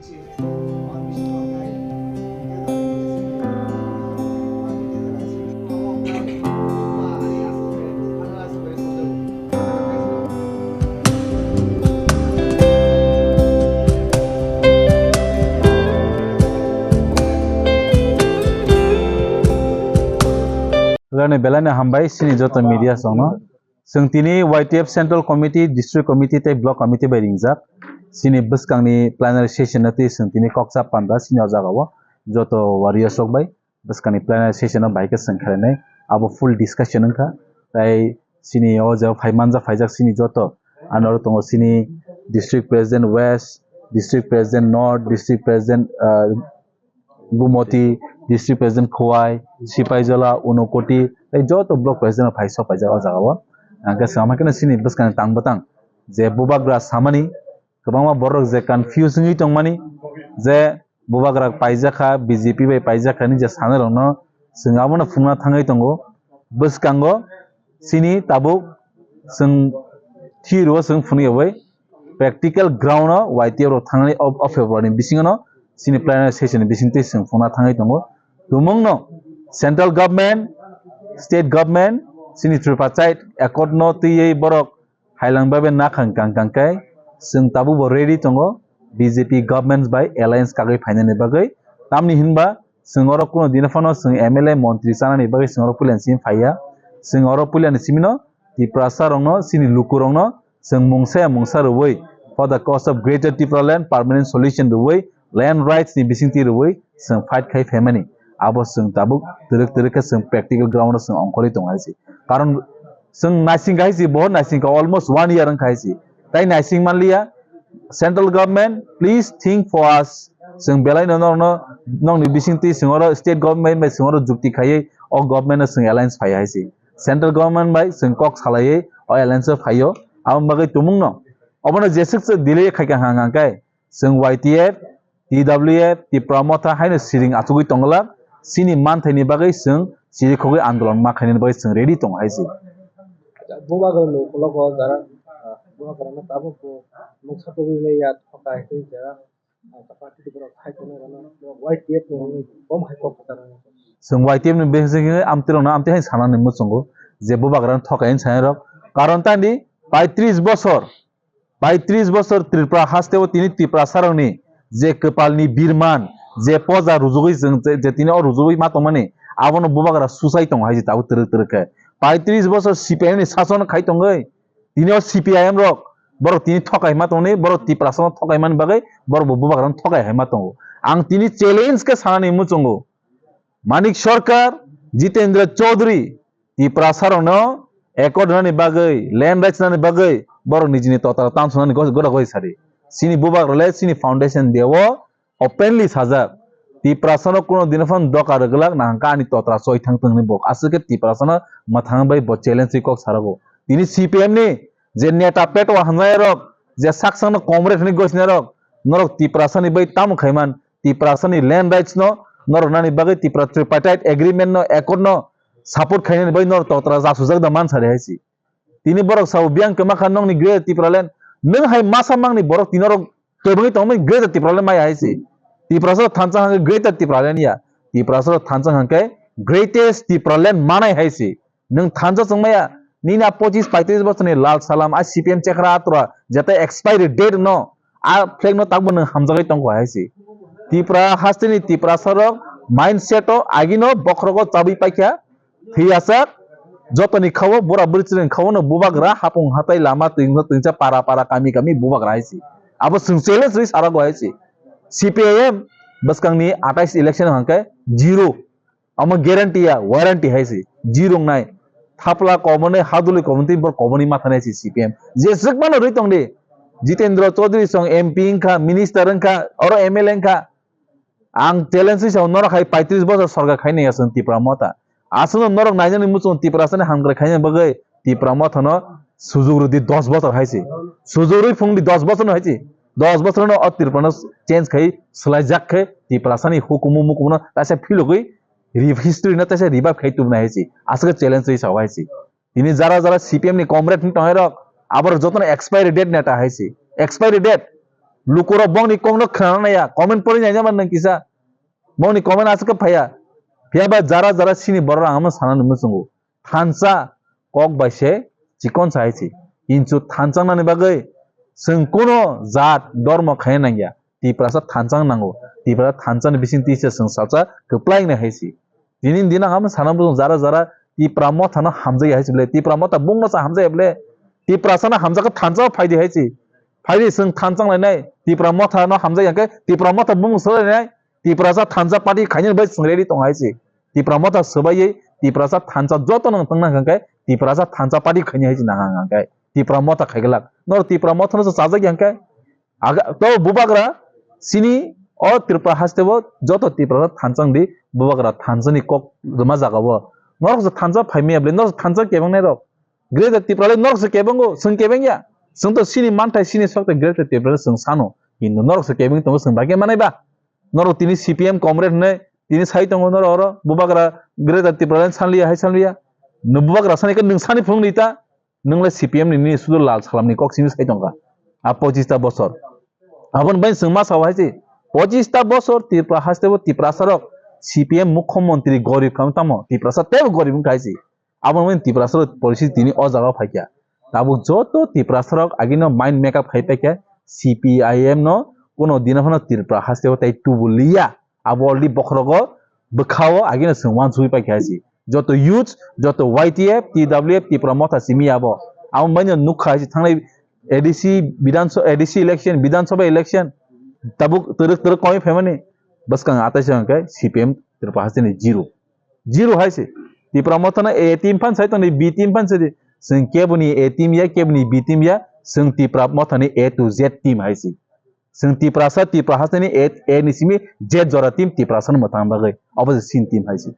Rane belane hambai sini joto media sono sing tini YTF Central Committee District Committee te Block Committee by ringjak sini buskangni plenary session nati sing tini koksa panda sini ojagawo joto warriors rok bai buskangni plenary session no bai ke sing khalenai abo full discussion wngkha tai sini oja phaimanja phaijak sini joto anoro tongo sini District President West District President North District President Bumoti District President Khowai Sipaijala Unokoti joto block president phaisa paija o jagao angka samakena sini buskang tangbatang je bubagra samani kwbangma borok je confusing tongmani je bubagra paijakha BJP bai paijakha ni je sanarokno singabo na phungna thangai tongo buskango sini tabuk sing thiro sing phuni bai practical ground no YTF ro thangai of February bisingono sini plenary session bisingte sing phungna thangai tongo tumongno central government state government sini tripartite accord no tiyei borok hailang babe nakhang kang kai sing tabu bo ready tongo BJP governments by alliance kagai finance bagai tamni hinba sing oro kuno dinafano sing MLA montri sanani bagai sing oro pulen sim phaya sing oro pulen simino tiprasa rongno sini lukurongno sing mungsa ruwei for the cause of greater Tipraland permanent solution ruwei land rights ni bisingti ruwei sing fight khai family abo sing tabuk terek sing practical ground sing ongkoli tongaisi karon sing nasing gaisi bahut nasing ka almost 1 year ang kaisi tai nasing manliya central government please think for us sing belai no nong ni bisingti sing oro state government bai sing oro jukti khaiye o government sing alliance phai haisi central government bai sing kok salaiye o alliance phaio am bagai tumung no obono jesik se delay khaika hang kai sing YTF TWF ti promoter haino siring achugui tongla sini manthai ni bagai sing siri khogai andolon ma khaini bagai sing ready tong haisi bubagar lo logo jara bubagar na tabu ko muksa to bi ya thokai ke jara party to bro khai tone gana YTF no bom khai ko patara sing YTF ni besing amtiro na amte hai sana ni musungo je bubagar thokai sai rok karon tani 35 বছর ত্রিপুরা হাসতেও তিনি ত্রিপুরা সারনি যে কপালনি বীরমান যে পজা রুজুগই যে তিনি রুজুগই মাতমানে আবনো বুবাগরা সুসাই তং হাইজি তাও তেরকে 35 বছর CPIM ni শাসন খাই তংগই তিনিও সিপিআইএম রক বড় তিনি ঠকাই মাতনে বড় ত্রিপুরা সাসন ঠকাই মান বাগৈ বড় বুবাগরা ঠকাই হাই মাতঙ্গো আং তিনি চ্যালেঞ্জ কে সানানি মুচঙ্গো মানিক সরকার জিতেন্দ্র চৌধুরী ত্রিপুরা সারনো একর্ড নানি বাগৈ ল্যান্ড রাইটস নানি বাগৈ বড় নিজনি ততরা তানসনানি গড়া গই সারি সিনি বুবাগরলে সিনি ফাউন্ডেশন দেও ওপেনলি সাজাক ত্রিপুরাসনো কোন দিনফন দকার গলাক নাহাকা আনি ততরা সই থাংতংনি বক আসকে ত্রিপুরাসনো মাথাং বাই ব চ্যালেঞ্জ কক সারাগো তিনি সিপিএম ni যে নেতা পেটো হানজায় রক যে সাকসানো কংগ্রেস ni গসনে রক নরক ত্রিপুরাসনি বাই তাম খাইমান ত্রিপুরাসনি ল্যান্ড রাইটস নো নরক নানি বাগৈ ত্রিপুরা ট্রিপার্টাইট এগ্রিমেন্ট নো একর্ড নো সাপোর্ট খাইনি বাই নর ততরা জাসুজাক দা মান সারে হাইছি তিনি বরক সাউ বিয়াং কেমা খানং ni গ্রেট ত্রিপুরালেন নং হাই মাসামাং ni বরক তিনরক তৈবঙ্গি তংমই গ্রেট ত্রিপুরালেন মাই হাইছি ত্রিপুরাসো থানচাং হাঙ্গে গ্রেট ত্রিপুরালেন ইয়া ত্রিপুরাসো থানচাং হাঙ্গে গ্রেটেস্ট ত্রিপুরালেন মানাই হাইছি নং থানজা চংমায়া নিনা 25 35 বছরনি লাল সালাম আ সিপিএম চেকরা আতরা যাতে এক্সপায়ারি ডেট ন আ ফ্লেগ ন তাকবো নং হামজাগাই তংকো হাইছি ত্রিপুরা হাস্তিনি ত্রিপুরাসরক মাইন্ডসেট আগিনো বখরগো চাবি পাইখা থিয়াসাক যতনি খাও বড়া বরিচিন খাওনো বুবাগরা হাপং হাতাই লামা তিনটা পারা কামি বুবাগরা হাইছি আবো সিং চ্যালেঞ্জ রি সারা গো হাইছি সিপিআইএম বসকাংনি 28 ইলেকশন হাंके জিরো আম গ্যারান্টিয়া ওয়ারেন্টি হাইছি জিরো নাই থাপলা কমনে হাদুলি কমতি বর কমনি মাথা নাইছি সিপিএম যে সকমানো রইতং দে জিতেন্দ্র চৌধুরী সং এমপি ইনকা মিনিস্টার ইনকা অর এমএলএ ইনকা আং চ্যালেঞ্জ রি সাউ নরখাই 35 বছর সরকার খাইনে আসন ত্রিপুরা মতা আসলে নরক নাইজানি মুচুন ত্রিপুরাসনে হামগ্রা খাইনে বাগৈ ত্রিপুরা মথন সুজুগরুদি 10 বছর হাইছি সুজুগরুই ফুংদি 10 বছর হাইছি 10 বছর ন ত্রিপুরা চেঞ্জ খাই সলাই জাখে ত্রিপুরাসনি হুকুমু মুকুম না তাসে ফিলগৈ রিভ হিস্টরি না তাসে রিভাইভ খাই তুমনা হাইছি আজকে চ্যালেঞ্জ রি সাউ হাইছি তিনি যারা সিপিএম নি কমরেড নি তহেরক আবার যতন এক্সপায়ারি ডেট নেটা হাইছি expiry date lukuro bong ni kong no khana na ya comment pori nya jaman nang kisa bong ni comment aska phaya phiaba jara jara sini borra am sana nemu sungu thansa kok baise chikon saisi inchu thanchang nani bagai जों कोनो जात धर्म खाय नांगिया तिफ्रासा थानचां नांगौ तिफ्रा थानचां बिसिं तिसे जों साचा गोप्लायनो हायसि दिनैनि दिनाव हम सानाबो जों जारा जारा तिफ्रा मथानो हामजाय हायसिब्ले तिफ्रा मथा बुंनोसा हामजायब्ले तिफ्रासाना हामजाखौ थानचां फायदि हायसि फायदि जों थानचां लायनाय तिफ्रा मथानो हामजायखै तिफ्रा मथा बुंसोलायनाय तिफ्रासा थानचा पार्टी खायनो बै संरेदि दं हायसि तिफ्रा मथा सबायै तिफ्रासा थानचा जत नंग तंना खांखाय तिफ्रासा थानचा पार्टी खायनो हायसि नांगा खांखाय तिफ्रा मथा खायगलाक नर तिफ्रा मथानो साजा गयांखाय आगा तो बुबाग्रा सिनी ओ तिफ्रा हास्तेबो जत तिफ्रा थानचां दि बुबाग्रा थानचानि कक जमा जागावो नरस थानचा फायमियाब्ले नरस थानचा केबंनाय रक ग्रेट तिफ्राले नरस केबंगो जों केबंगिया जों तो सिनी मानथाय सिनी सकते ग्रेट तिफ्रा जों सानो किन्तु नरस केबंग तो जों बागे मानायबा नर तिनि सीपीएम कमरेड ने तिनि साइ दङ नर अर बुबाग्रा ग्रेट तिफ्रा सानलिया हाय सानलिया बुबाग्रा सानिखौ नोंसानि फुंनिता नोंलाय सीपीएम नि सुदु लाल सालामनि कक्सिनि साइ दंगा आ 25 बছর आबन बाय जों मा सावहायसि 25 बছর तिफ्रा हास्तेबो तिफ्रा सरक सीपीएम मुख्यमंत्री गरीब खामतामो तिफ्रा सतेब गरीब खायसि आबन मन तिफ्रा सरक परिस्थिति तिनि अ जागा फायकिया ताबु जतो तिफ्रा सरक आगिनो माइंड मेकअप खायपेके सीपीआईएम नो कोनो दिनाफनो तिफ्रा हास्तेबो ताइ टुबुलिया आबो अलरेडी बखरगो बखाओ आगिनो सोंवान सुइ पायखायसि जतो यूथ जतो वाईटीएफ टीडब्ल्यूएफ तिफ्रा मथा सिमि आबो आबो माइनो नुखायसि थांनाय एडीसी इलेक्शन विधानसभा इलेक्शन तबुक तरक तरक कमी फेमने बस का आता से अंक सीपीएम तिफ्रा हास्ते जीरो है से तिफ्रा मथना ए टीम फन साइतो नि बी टीम फन से जों केबनि ए टीम या केबनि बी टीम या जों तिफ्रा मथानि ए टू जेड टीम है से जों तिफ्रा हास्ते नि ए निसिमि जेड जरा टीम तिफ्रा सन मथां बागै अब सिन टीम है से